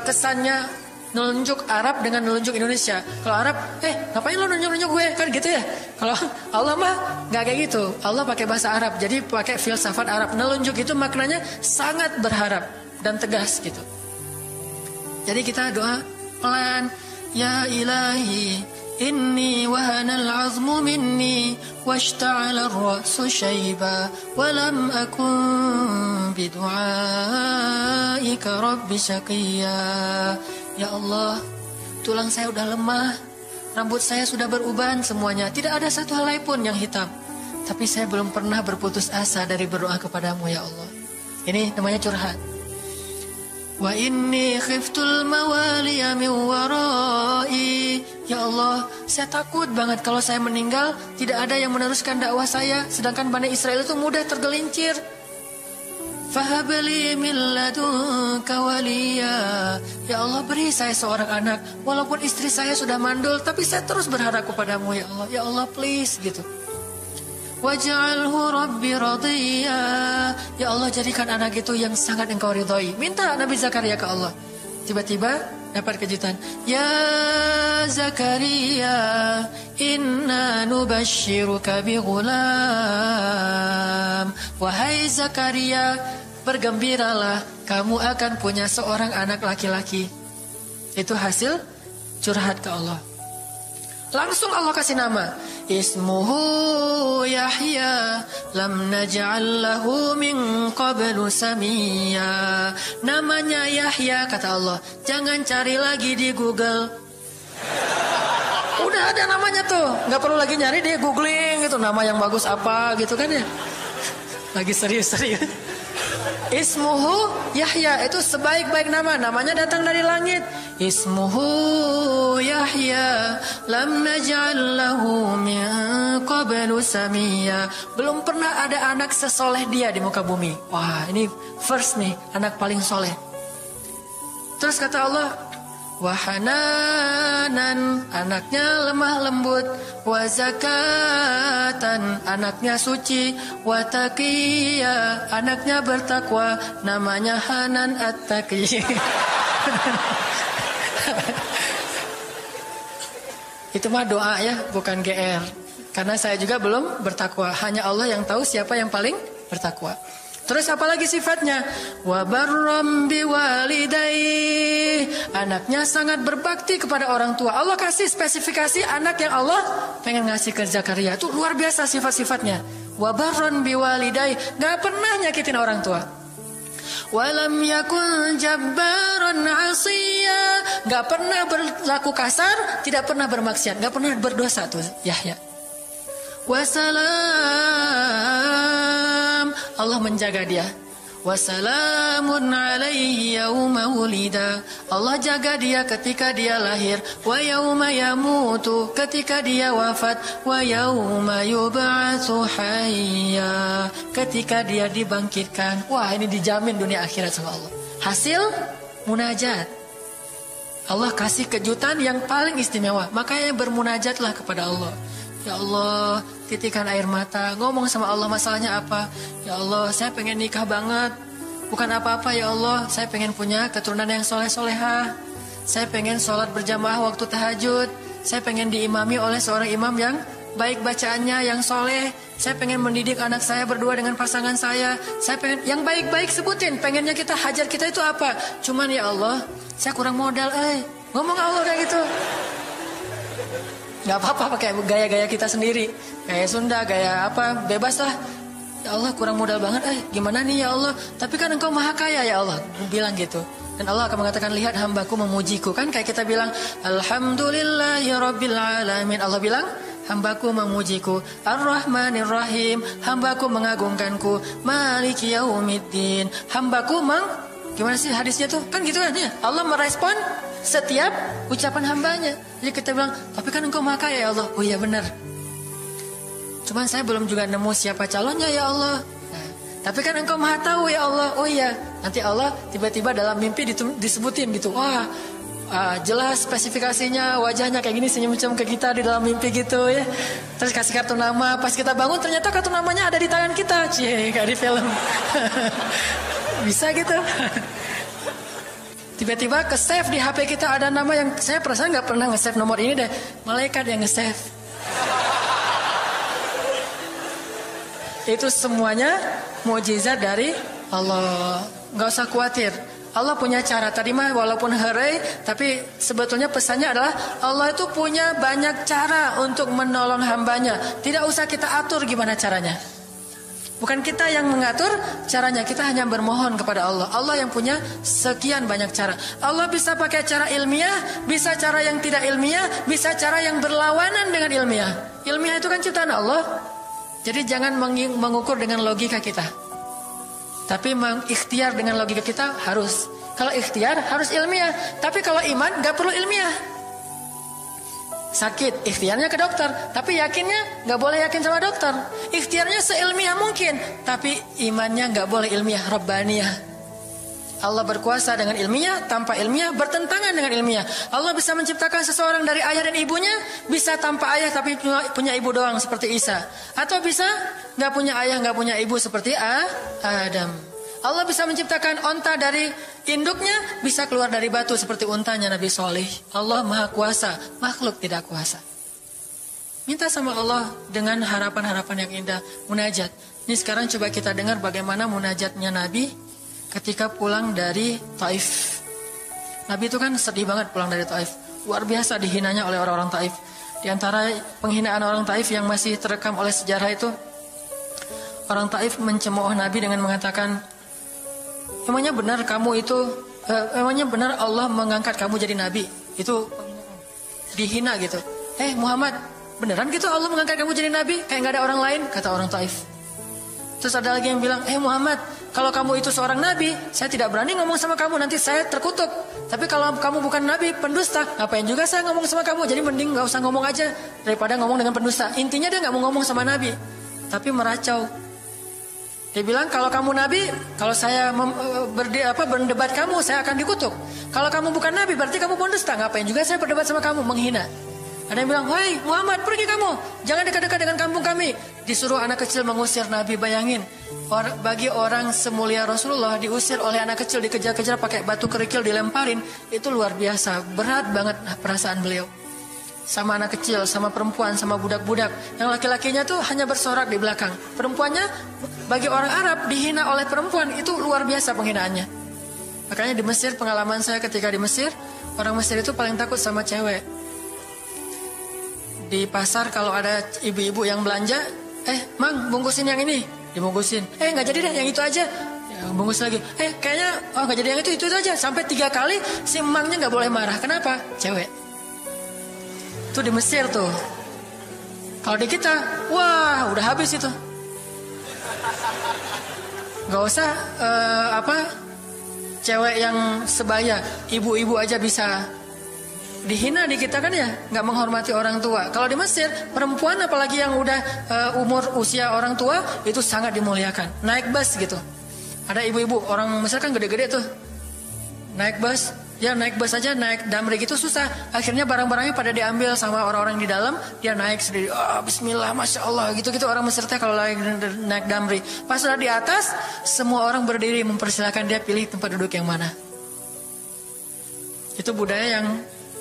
kesannya nelunjuk Arab dengan nelunjuk Indonesia. Kalau Arab, ngapain lo nunjuk-nunjuk gue? Kan gitu ya. Kalau Allah mah nggak kayak gitu. Allah pakai bahasa Arab, jadi pakai filsafat Arab. Nelunjuk itu maknanya sangat berharap dan tegas gitu. Jadi kita doa pelan. Ya ilahi, inni wahanal azmu minni washta'ala ar-ra'su shayba walam akun bidu'aika rabbi syaqiyya. Ya Allah, tulang saya udah lemah, rambut saya sudah beruban semuanya, tidak ada satu helai pun yang hitam. Tapi saya belum pernah berputus asa dari berdoa kepadamu ya Allah. Ini namanya curhat. Wa inni khiftul mawaliya min warai. Ya Allah, saya takut banget kalau saya meninggal tidak ada yang meneruskan dakwah saya, sedangkan Bani Israel itu mudah tergelincir. Fahabli min ladunka waliya. Ya Allah, beri saya seorang anak. Walaupun istri saya sudah mandul, tapi saya terus berharap kepadamu ya Allah. Ya Allah, please gitu. Waj'alhu rabbi radiyya. Ya Allah, jadikan anak itu yang sangat engkau ridhoi. Minta Nabi Zakaria ke Allah. Tiba-tiba dapat kejutan. Ya Zakaria, inna nubashiruka bi ghulam. Wahai Zakaria, bergembiralah, kamu akan punya seorang anak laki-laki. Itu hasil curhat ke Allah. Langsung Allah kasih nama. Ismuhu Yahya, lam naj'al lahu min qablu samiyya. Namanya Yahya, kata Allah. Jangan cari lagi di Google. Udah ada namanya tuh, nggak perlu lagi nyari di googling gitu. Nama yang bagus apa gitu kan ya. Lagi serius-serius. Ismuhu Yahya, itu sebaik-baik nama. Namanya datang dari langit. Ismuhu Yahya, lam naj'al lahu min qablu samiyya. Belum pernah ada anak sesoleh dia di muka bumi. Wah, ini first nih, anak paling soleh. Terus kata Allah, wahananan, anaknya lemah lembut, wazakatan, anaknya suci, wataqiya, anaknya bertakwa, namanya Hanan At-Taqi. Itu mah doa ya, bukan GR. Karena saya juga belum bertakwa, hanya Allah yang tahu siapa yang paling bertakwa. Terus apa lagi sifatnya? Wa barram biwalidayhi, anaknya sangat berbakti kepada orang tua. Allah kasih spesifikasi anak yang Allah pengen ngasih ke Zakaria. Itu luar biasa sifat-sifatnya. Wa barran biwalidayhi, enggak pernah nyakitin orang tua. Walam yakun jabbaran 'asiyya, enggak pernah berlaku kasar, tidak pernah bermaksiat, enggak pernah berdosa tuh Yahya. Wassalam, Allah menjaga dia. Wassalamun alaihi yauma wulida, Allah jaga dia ketika dia lahir. Wa yauma yamutu, ketika dia wafat. Wa yauma yub'atsu hayya, ketika dia dibangkitkan. Wah, ini dijamin dunia akhirat sama Allah. Hasil munajat. Allah kasih kejutan yang paling istimewa. Makanya bermunajatlah kepada Allah. Ya Allah, titikan air mata, ngomong sama Allah masalahnya apa. Ya Allah, saya pengen nikah banget. Bukan apa-apa ya Allah, saya pengen punya keturunan yang soleh-solehah. Saya pengen sholat berjamaah waktu tahajud. Saya pengen diimami oleh seorang imam yang baik bacaannya, yang soleh. Saya pengen mendidik anak saya berdua dengan pasangan saya. Saya pengen yang baik-baik, sebutin. Pengennya kita, hajat kita itu apa. Cuman ya Allah, saya kurang modal. Ngomong Allah kayak gitu. Gak apa-apa pakai gaya-gaya kita sendiri, gaya Sunda, gaya apa, bebas lah. Ya Allah, kurang modal banget, gimana nih ya Allah. Tapi kan engkau maha kaya ya Allah, bilang gitu. Dan Allah akan mengatakan, lihat hambaku memujiku. Kan kayak kita bilang, alhamdulillahi rabbil alamin. Allah bilang, hambaku memujiku. Ar-Rahmanir Rahim, hambaku mengagungkanku. Maliki Yaumiddin, hambaku gimana sih hadisnya tuh? Kan gitu kan ya. Allah merespon setiap ucapan hambanya. Jadi kita bilang, tapi kan engkau maha kaya ya Allah. Oh iya benar. Cuman saya belum juga nemu siapa calonnya ya Allah. Nah, tapi kan engkau maha tahu ya Allah. Oh iya. Nanti Allah tiba-tiba dalam mimpi disebutin gitu. Wah, jelas spesifikasinya, wajahnya kayak gini, senyum-senyum ke kita di dalam mimpi gitu ya. Terus kasih kartu nama. Pas kita bangun ternyata kartu namanya ada di tangan kita. Cie, kayak di film. Bisa gitu. Tiba-tiba ke save di HP kita ada nama yang saya perasaan nggak pernah nge-save nomor ini deh. Malaikat yang nge-save. Itu semuanya mukjizat dari Allah. Nggak usah khawatir. Allah punya cara. Tadi mah walaupun herai, tapi sebetulnya pesannya adalah Allah itu punya banyak cara untuk menolong hambanya. Tidak usah kita atur gimana caranya. Bukan kita yang mengatur caranya, kita hanya bermohon kepada Allah. Allah yang punya sekian banyak cara. Allah bisa pakai cara ilmiah, bisa cara yang tidak ilmiah, bisa cara yang berlawanan dengan ilmiah. Ilmiah itu kan ciptaan Allah. Jadi jangan mengukur dengan logika kita. Tapi mengikhtiar dengan logika kita harus. Kalau ikhtiar harus ilmiah. Tapi kalau iman gak perlu ilmiah. Sakit, ikhtiarnya ke dokter. Tapi yakinnya gak boleh yakin sama dokter. Ikhtiarnya seilmiah mungkin. Tapi imannya gak boleh ilmiah, Rabbaniyah. Allah berkuasa dengan ilmiah, tanpa ilmiah, bertentangan dengan ilmiah. Allah bisa menciptakan seseorang dari ayah dan ibunya. Bisa tanpa ayah tapi punya ibu doang seperti Isa. Atau bisa gak punya ayah, gak punya ibu seperti Adam. Allah bisa menciptakan onta dari induknya, bisa keluar dari batu seperti untanya Nabi Soleh. Allah maha kuasa, makhluk tidak kuasa. Minta sama Allah dengan harapan-harapan yang indah. Munajat. Ini sekarang coba kita dengar bagaimana munajatnya Nabi ketika pulang dari Taif. Nabi itu kan sedih banget pulang dari Taif. Luar biasa dihinanya oleh orang-orang Taif. Di antara penghinaan orang Taif yang masih terekam oleh sejarah itu, orang Taif mencemooh Nabi dengan mengatakan, emangnya benar kamu itu, emangnya benar Allah mengangkat kamu jadi nabi? Itu dihina gitu. Muhammad, beneran gitu Allah mengangkat kamu jadi nabi? Kayak gak ada orang lain, kata orang Taif. Terus ada lagi yang bilang, Muhammad, kalau kamu itu seorang nabi, saya tidak berani ngomong sama kamu, nanti saya terkutuk. Tapi kalau kamu bukan nabi, pendusta, ngapain juga saya ngomong sama kamu? Jadi mending gak usah ngomong aja daripada ngomong dengan pendusta. Intinya dia gak mau ngomong sama nabi, tapi meracau. Dia bilang, kalau kamu nabi, kalau saya berdebat kamu, saya akan dikutuk. Kalau kamu bukan nabi, berarti kamu pendusta. Ngapain juga saya berdebat sama kamu, menghina. Ada yang bilang, "Hei Muhammad, pergi kamu, jangan dekat-dekat dengan kampung kami." Disuruh anak kecil mengusir Nabi. Bayangin, bagi orang semulia Rasulullah diusir oleh anak kecil, dikejar-kejar pakai batu kerikil, dilemparin. Itu luar biasa, berat banget perasaan beliau. Sama anak kecil, sama perempuan, sama budak-budak. Yang laki-lakinya tuh hanya bersorak di belakang. Perempuannya, bagi orang Arab, dihina oleh perempuan. Itu luar biasa penghinaannya. Makanya di Mesir, pengalaman saya ketika di Mesir, orang Mesir itu paling takut sama cewek. Di pasar kalau ada ibu-ibu yang belanja, Mang, bungkusin yang ini. Dibungkusin. Gak jadi deh, yang itu aja. Ya, bungkus lagi. Kayaknya, gak jadi yang itu aja. Sampai 3 kali, si emangnya gak boleh marah. Kenapa? Cewek. Itu di Mesir tuh. Kalau di kita, wah udah habis itu. Gak usah cewek yang sebaya, ibu-ibu aja bisa dihina di kita kan ya, nggak menghormati orang tua. Kalau di Mesir, perempuan apalagi yang udah umur usia orang tua itu sangat dimuliakan. Naik bus gitu, ada ibu-ibu orang Mesir kan gede-gede tuh, naik bus. Ya naik bus aja, naik damri gitu susah. Akhirnya barang-barangnya pada diambil sama orang-orang di dalam. Dia naik sendiri. Bismillah, Masya Allah. Gitu-gitu orang Mesir teh kalau lagi naik damri. Pas sudah di atas, semua orang berdiri mempersilahkan dia pilih tempat duduk yang mana. Itu budaya yang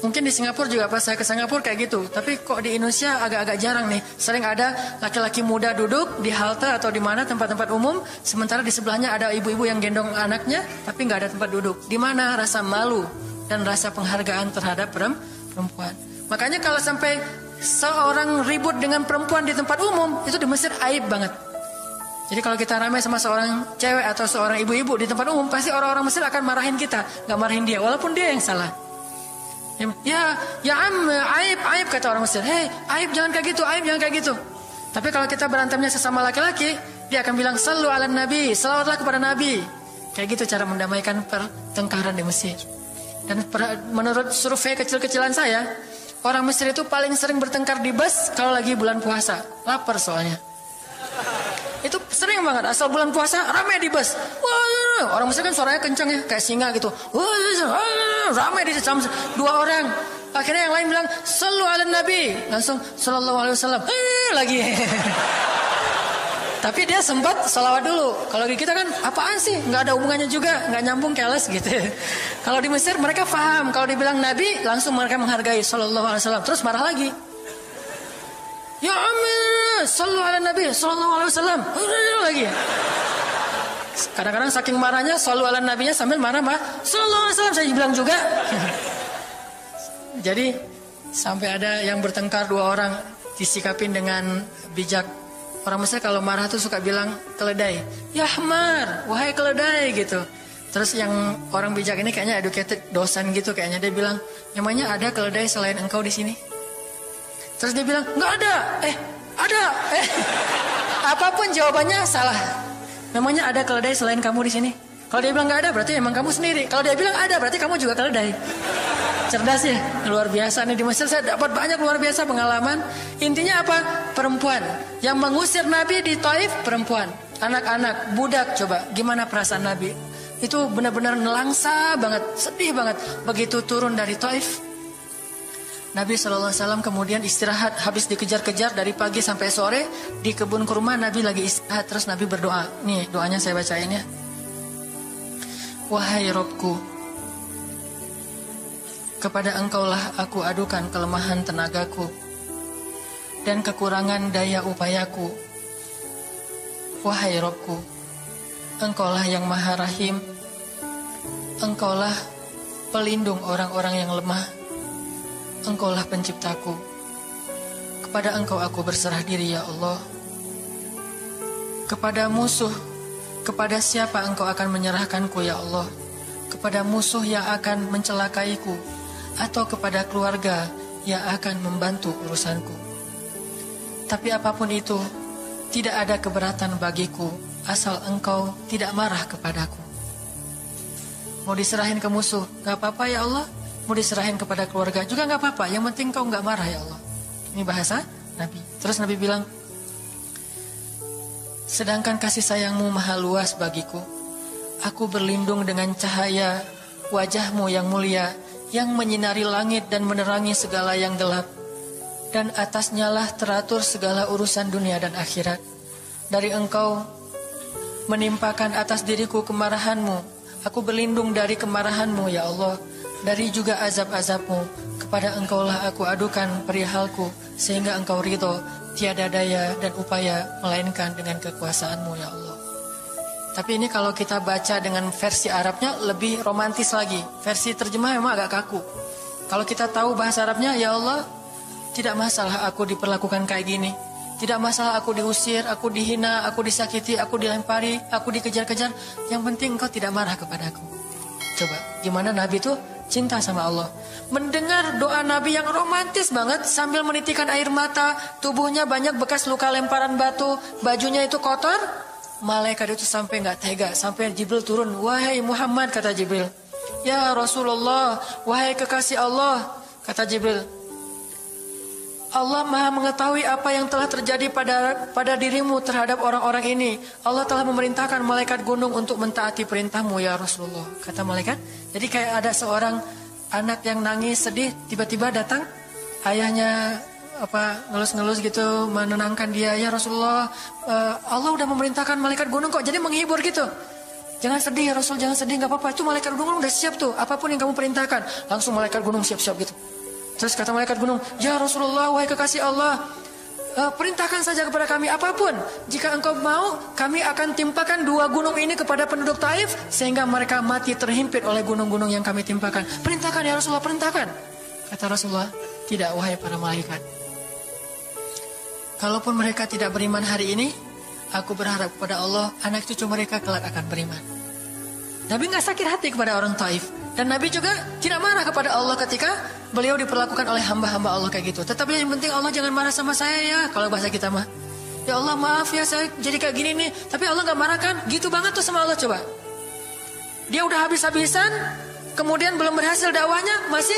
mungkin di Singapura juga pas saya ke Singapura kayak gitu. Tapi kok di Indonesia agak-agak jarang nih. Sering ada laki-laki muda duduk di halte atau di mana tempat-tempat umum. Sementara di sebelahnya ada ibu-ibu yang gendong anaknya. Tapi nggak ada tempat duduk. Di mana rasa malu dan rasa penghargaan terhadap perempuan. Makanya kalau sampai seorang ribut dengan perempuan di tempat umum, itu di Mesir aib banget. Jadi kalau kita ramai sama seorang cewek atau seorang ibu-ibu di tempat umum, pasti orang-orang Mesir akan marahin kita. Nggak marahin dia, walaupun dia yang salah. Ya am, aib kata orang Mesir. Hei, aib jangan kayak gitu, aib jangan kayak gitu. Tapi kalau kita berantemnya sesama laki-laki, dia akan bilang sallu ala nabi, salawatlah kepada nabi. Kayak gitu cara mendamaikan pertengkaran di Mesir. Dan menurut survei kecil-kecilan saya, orang Mesir itu paling sering bertengkar di bus kalau lagi bulan puasa. Lapar soalnya. Itu sering banget, asal bulan puasa ramai di bus. Wah, orang Mesir kan suaranya kencang ya, kayak singa gitu. Wah, ramai di jam 2 orang. Akhirnya yang lain bilang sallu ala nabi, langsung sallallahu alaihi wasallam. Lagi. Tapi dia sempat salawat dulu. Kalau di kita kan apaan sih? Nggak ada hubungannya juga, nggak nyambung, keles gitu. Kalau di Mesir mereka paham. Kalau dibilang nabi, langsung mereka menghargai sallallahu alaihi wasallam. Terus marah lagi. Ya amin, sallu ala nabi, sallallahu alaihi wasallam. Lagi. Kadang-kadang saking marahnya, sallu ala nabinya sambil marah, sallallahu alaihi wasallam. Saya bilang juga. Jadi sampai ada yang bertengkar 2 orang disikapin dengan bijak. Orang Mesir kalau marah tuh suka bilang keledai. Ya Ahmar, wahai keledai gitu. Terus yang orang bijak ini kayaknya educated, dosen gitu kayaknya. Dia bilang, namanya ada keledai selain engkau di sini? Terus dia bilang, nggak ada. Ada. Apapun jawabannya salah. Namanya ada keledai selain kamu di sini. Kalau dia bilang nggak ada, berarti emang kamu sendiri. Kalau dia bilang ada, berarti kamu juga keledai. Cerdas ya, luar biasa nih di Mesir. Saya dapat banyak luar biasa pengalaman. Intinya apa? Perempuan yang mengusir Nabi di Taif, perempuan, anak-anak, budak. Coba gimana perasaan Nabi? Itu benar-benar nelangsa banget, sedih banget. Begitu turun dari Taif, Nabi SAW kemudian istirahat. Habis dikejar-kejar dari pagi sampai sore di kebun kurma, Nabi lagi istirahat. Terus Nabi berdoa. Nih doanya saya bacain ya. Wahai Robku, kepada engkaulah aku adukan kelemahan tenagaku dan kekurangan daya upayaku. Wahai Robku, engkaulah yang maha rahim. Engkaulah pelindung orang-orang yang lemah. Engkaulah penciptaku. Kepada engkau aku berserah diri ya Allah. Kepada musuh, kepada siapa engkau akan menyerahkanku ya Allah? Kepada musuh yang akan mencelakaiku, atau kepada keluarga yang akan membantu urusanku. Tapi apapun itu, tidak ada keberatan bagiku, asal engkau tidak marah kepadaku. Mau diserahin ke musuh, gak apa-apa ya Allah. Mau diserahin kepada keluarga juga gak apa-apa. Yang penting kau gak marah ya Allah. Ini bahasa Nabi. Terus Nabi bilang, sedangkan kasih sayangmu maha luas bagiku, aku berlindung dengan cahaya wajahmu yang mulia, yang menyinari langit dan menerangi segala yang gelap. Dan atasnya lah teratur segala urusan dunia dan akhirat. Dari engkau menimpakan atas diriku kemarahanmu. Aku berlindung dari kemarahanmu ya Allah, dari juga azab-azabmu. Kepada engkaulah aku adukan perihalku, sehingga engkau ridho, tiada daya dan upaya melainkan dengan kekuasaanmu ya Allah. Tapi ini kalau kita baca dengan versi Arabnya lebih romantis lagi. Versi terjemah memang agak kaku. Kalau kita tahu bahasa Arabnya, ya Allah, tidak masalah aku diperlakukan kayak gini. Tidak masalah aku diusir, aku dihina, aku disakiti, aku dilempari, aku dikejar-kejar. Yang penting engkau tidak marah kepadaku. Coba, gimana Nabi itu cinta sama Allah. Mendengar doa Nabi yang romantis banget sambil menitikan air mata, tubuhnya banyak bekas luka lemparan batu, bajunya itu kotor. Malaikat itu sampai nggak tega, sampai Jibril turun. Wahai Muhammad, kata Jibril. Ya Rasulullah, wahai kekasih Allah, kata Jibril. Allah maha mengetahui apa yang telah terjadi pada dirimu terhadap orang-orang ini. Allah telah memerintahkan malaikat gunung untuk mentaati perintahmu ya Rasulullah. Kata malaikat. Jadi kayak ada seorang anak yang nangis sedih, tiba-tiba datang ayahnya ngelus-ngelus gitu, menenangkan dia. Ya Rasulullah, Allah udah memerintahkan malaikat gunung kok, jadi menghibur gitu. Jangan sedih ya Rasul, jangan sedih, gak apa-apa. Itu malaikat gunung udah siap tuh, apapun yang kamu perintahkan. Langsung malaikat gunung siap-siap gitu. Terus kata malaikat gunung, ya Rasulullah, wahai kekasih Allah, perintahkan saja kepada kami apapun. Jika engkau mau, kami akan timpakan 2 gunung ini kepada penduduk Taif, sehingga mereka mati terhimpit oleh gunung-gunung yang kami timpakan. Perintahkan ya Rasulullah, perintahkan. Kata Rasulullah, tidak wahai para malaikat. Kalaupun mereka tidak beriman hari ini, aku berharap kepada Allah, anak cucu mereka kelak akan beriman. Nabi gak sakit hati kepada orang Taif. Dan Nabi juga tidak marah kepada Allah ketika beliau diperlakukan oleh hamba-hamba Allah kayak gitu. Tetapi yang penting Allah jangan marah sama saya ya, kalau bahasa kita mah. Ya Allah maaf ya saya jadi kayak gini nih, tapi Allah gak marah kan? Gitu banget tuh sama Allah coba. Dia udah habis-habisan, kemudian belum berhasil dakwahnya, masih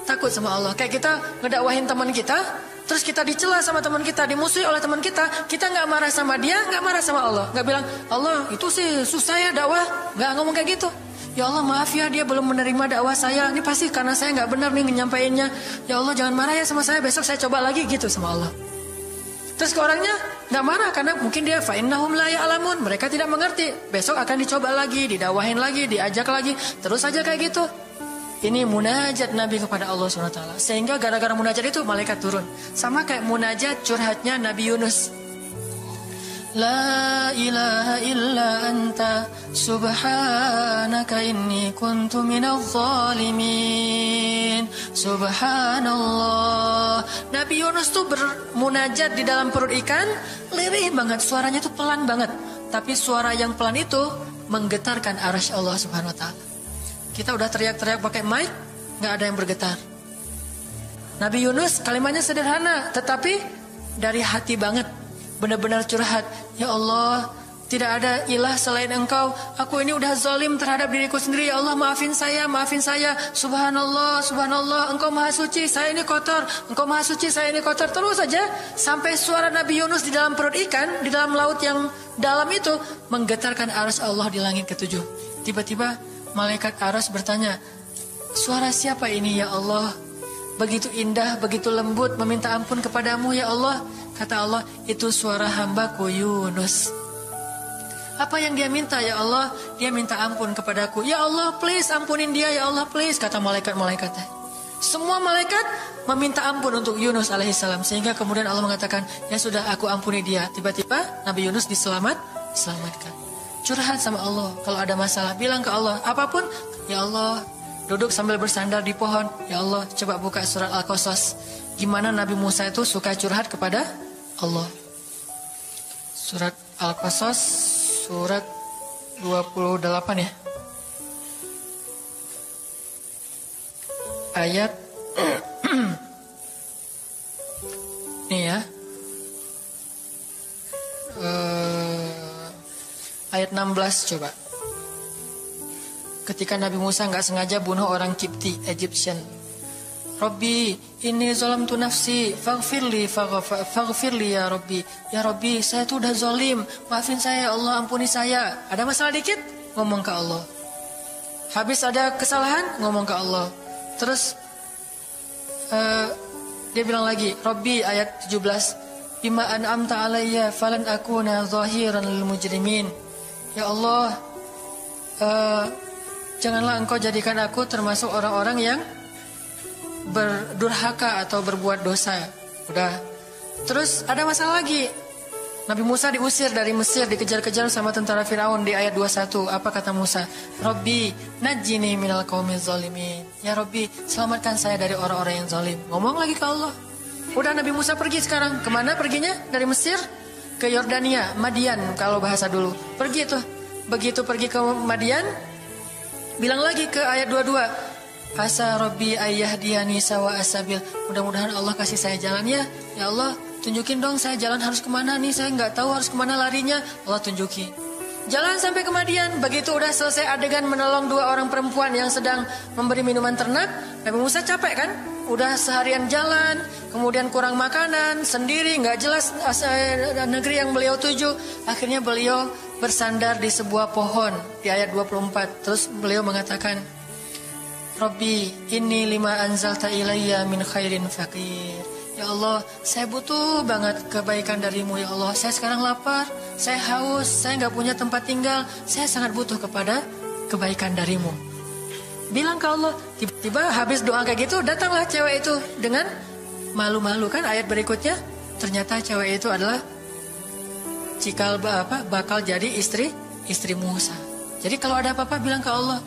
takut sama Allah. Kayak kita ngedakwahin teman kita, terus kita dicela sama teman kita, dimusuhi oleh teman kita gak marah sama dia, gak marah sama Allah. Gak bilang, Allah itu sih susah ya dakwah, gak ngomong kayak gitu. Ya Allah maaf ya dia belum menerima dakwah saya, ini pasti karena saya gak benar nih nyampainya. Ya Allah jangan marah ya sama saya, besok saya coba lagi gitu sama Allah. Terus ke orangnya gak marah karena mungkin dia fa'innahum la ya'lamun, mereka tidak mengerti. Besok akan dicoba lagi, didakwahin lagi, diajak lagi, terus aja kayak gitu. Ini munajat Nabi kepada Allah SWT. Sehingga gara-gara munajat itu malaikat turun. Sama kayak munajat curhatnya Nabi Yunus. La ilaha illa anta subhanaka inni kuntu minadh zalimin. Subhanallah. Nabi Yunus tuh bermunajat di dalam perut ikan, lirih banget, suaranya tuh pelan banget. Tapi suara yang pelan itu menggetarkan arasy Allah Subhanahu wa taala. Kita udah teriak-teriak pakai mic, gak ada yang bergetar. Nabi Yunus kalimatnya sederhana, tetapi dari hati banget. Benar-benar curhat. Ya Allah, tidak ada ilah selain Engkau. Aku ini udah zalim terhadap diriku sendiri. Ya Allah maafin saya, maafin saya. Subhanallah, subhanallah, Engkau maha suci, saya ini kotor. Engkau maha suci, saya ini kotor. Terus saja sampai suara Nabi Yunus di dalam perut ikan, di dalam laut yang dalam itu, menggetarkan arasy Allah di langit ketujuh. Tiba-tiba malaikat arasy bertanya, suara siapa ini ya Allah? Begitu indah, begitu lembut, meminta ampun kepadamu ya Allah. Kata Allah, itu suara hambaku Yunus. Apa yang dia minta ya Allah? Dia minta ampun kepadaku. Ya Allah please ampunin dia ya Allah please. Kata malaikat-malaikatnya. Semua malaikat meminta ampun untuk Yunus alaihissalam. Sehingga kemudian Allah mengatakan, ya sudah aku ampuni dia. Tiba-tiba Nabi Yunus diselamatkan. Curhat sama Allah. Kalau ada masalah bilang ke Allah. Apapun, ya Allah. Duduk sambil bersandar di pohon. Ya Allah, coba buka surat Al-Qasas. Gimana Nabi Musa itu suka curhat kepada Allah. Surat Al-Qasas, surat 28 ya. Ayat ini ya. Ayat 16 coba. Ketika Nabi Musa nggak sengaja bunuh orang Kipti, Egyptian. Rabbi, ini zalamtu nafsi, faghfirli ya Rabbi. Ya Rabbi, saya tuh udah zalim, maafin saya ya Allah, ampuni saya. Ada masalah dikit, ngomong ke Allah. Habis ada kesalahan, ngomong ke Allah. Terus dia bilang lagi, Rabbi ayat 17, bima an'amta alayya falan akuna zahiran lil mujrimin. Ya Allah, janganlah engkau jadikan aku termasuk orang-orang yang berdurhaka atau berbuat dosa. Udah. Terus ada masalah lagi. Nabi Musa diusir dari Mesir, dikejar-kejar sama tentara Firaun di ayat 21. Apa kata Musa? Rabbi, najjini minal qaumiz zalimin. Ya Rabbi, selamatkan saya dari orang-orang yang zalim. Ngomong lagi ke Allah. Udah Nabi Musa pergi sekarang. Kemana perginya? Dari Mesir ke Yordania, Madian kalau bahasa dulu. Pergi tuh. Begitu pergi ke Madian, bilang lagi ke ayat 22. Asa Rabbi ayyahdiyani sawa asabil. Mudah-mudahan Allah kasih saya jalan ya. Ya Allah, tunjukin dong saya jalan harus kemana nih. Saya nggak tahu harus kemana larinya. Allah tunjukin. Jalan sampai ke Madian. Begitu udah selesai adegan menolong dua orang perempuan yang sedang memberi minuman ternak. Nabi Musa capek kan? Udah seharian jalan, kemudian kurang makanan, sendiri, nggak jelas negeri yang beliau tuju. Akhirnya beliau bersandar di sebuah pohon di ayat 24. Terus beliau mengatakan, Rabbi, inni lima anzalta ilayya min khairin faqir. Ya Allah, saya butuh banget kebaikan darimu ya Allah. Saya sekarang lapar, saya haus, saya nggak punya tempat tinggal. Saya sangat butuh kepada kebaikan darimu. Bilang ke Allah. Tiba-tiba habis doa kayak gitu, datanglah cewek itu dengan malu-malu kan. Ayat berikutnya, ternyata cewek itu adalah bakal jadi istri Musa. Jadi kalau ada apa-apa bilang ke Allah.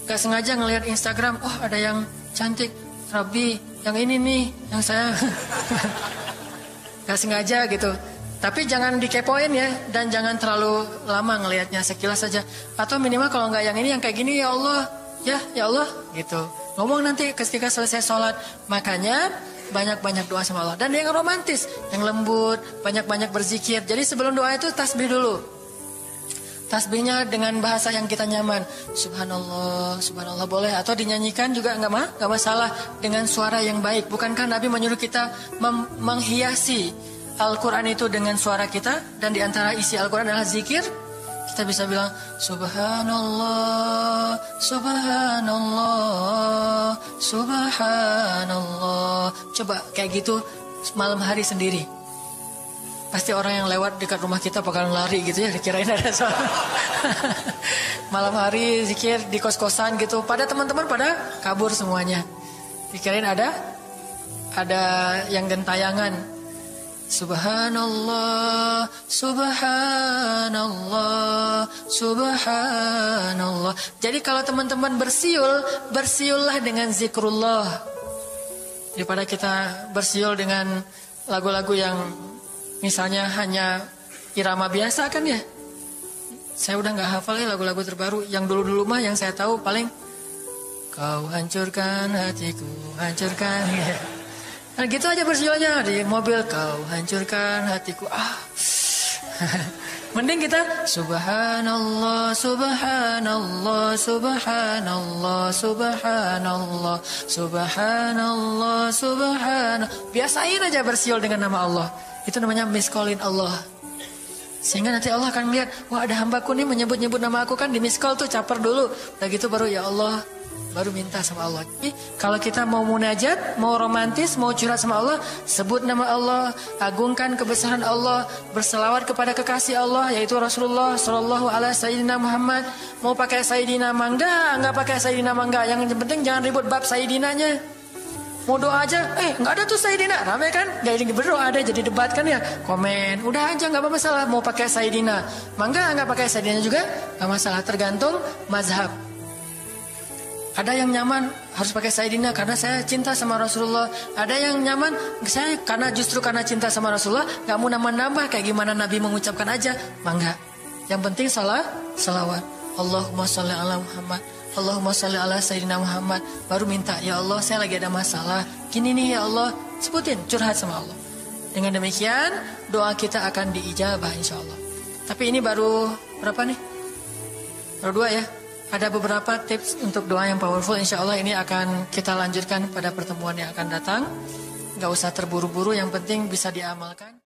Gak sengaja ngelihat Instagram, oh ada yang cantik, Rabbi, yang ini nih, yang saya gak sengaja gitu. Tapi jangan dikepoin ya, dan jangan terlalu lama ngelihatnya, sekilas saja. Atau minimal kalau nggak yang ini, yang kayak gini ya Allah, ya Allah, gitu. Ngomong nanti ketika selesai sholat. Makanya banyak-banyak doa sama Allah. Dan yang romantis, yang lembut, banyak-banyak berzikir. Jadi sebelum doa itu tasbih dulu. Tasbihnya dengan bahasa yang kita nyaman. Subhanallah, subhanallah boleh. Atau dinyanyikan juga nggak masalah dengan suara yang baik. Bukankah Nabi menyuruh kita menghiasi Al-Quran itu dengan suara kita? Dan diantara isi Al-Quran adalah zikir. Kita bisa bilang Subhanallah, Subhanallah, Subhanallah. Coba kayak gitu malam hari sendiri. Pasti orang yang lewat dekat rumah kita bakalan lari gitu ya, dikirain ada suara. Malam hari zikir di kos-kosan gitu. Pada teman-teman pada kabur semuanya. Dikirain ada yang gentayangan. Subhanallah, Subhanallah, Subhanallah. Jadi kalau teman-teman bersiullah dengan zikrullah. Daripada kita bersiul dengan lagu-lagu yang misalnya hanya irama biasa kan ya. Saya udah gak hafal ya lagu-lagu terbaru. Yang dulu-dulu mah yang saya tahu paling kau hancurkan hatiku, hancurkan ya. Nah gitu aja bersiulnya di mobil, kau hancurkan hatiku. Mending kita Subhanallah, Subhanallah, Subhanallah, Subhanallah, Subhanallah, Subhanallah. Biasain aja bersiul dengan nama Allah. Itu namanya miskolin Allah. Sehingga nanti Allah akan melihat, wah ada hambaku nih menyebut-nyebut nama aku kan, di miskol tuh caper dulu. Udah gitu baru ya Allah, baru minta sama Allah. Jadi, kalau kita mau munajat, mau romantis, mau curhat sama Allah, sebut nama Allah, agungkan kebesaran Allah, berselawat kepada kekasih Allah yaitu Rasulullah sallallahu alaihi sayyidina Muhammad. Mau pakai sayyidina mangga, enggak pakai sayyidina mangga, yang penting jangan ribut bab sayyidinanya. Mau doa aja, enggak ada tuh sayyidina, rame kan? Gak berdoa ada jadi debat kan ya, komen, udah aja nggak masalah. Mau pakai sayyidina mangga, enggak pakai sayyidina juga nggak masalah, tergantung mazhab. Ada yang nyaman harus pakai sayyidina karena saya cinta sama Rasulullah. Ada yang nyaman saya justru karena cinta sama Rasulullah, nggak mau nambah-nambah kayak gimana Nabi mengucapkan aja, mangga. Yang penting salawat. Allahumma sholli ala Muhammad, Allahumma sholli ala sayyidina Muhammad. Baru minta, ya Allah saya lagi ada masalah gini nih ya Allah, sebutin, curhat sama Allah. Dengan demikian doa kita akan diijabah insya Allah. Tapi ini baru berapa nih? Baru 2 ya. Ada beberapa tips untuk doa yang powerful. Insya Allah ini akan kita lanjutkan pada pertemuan yang akan datang. Gak usah terburu-buru, yang penting bisa diamalkan.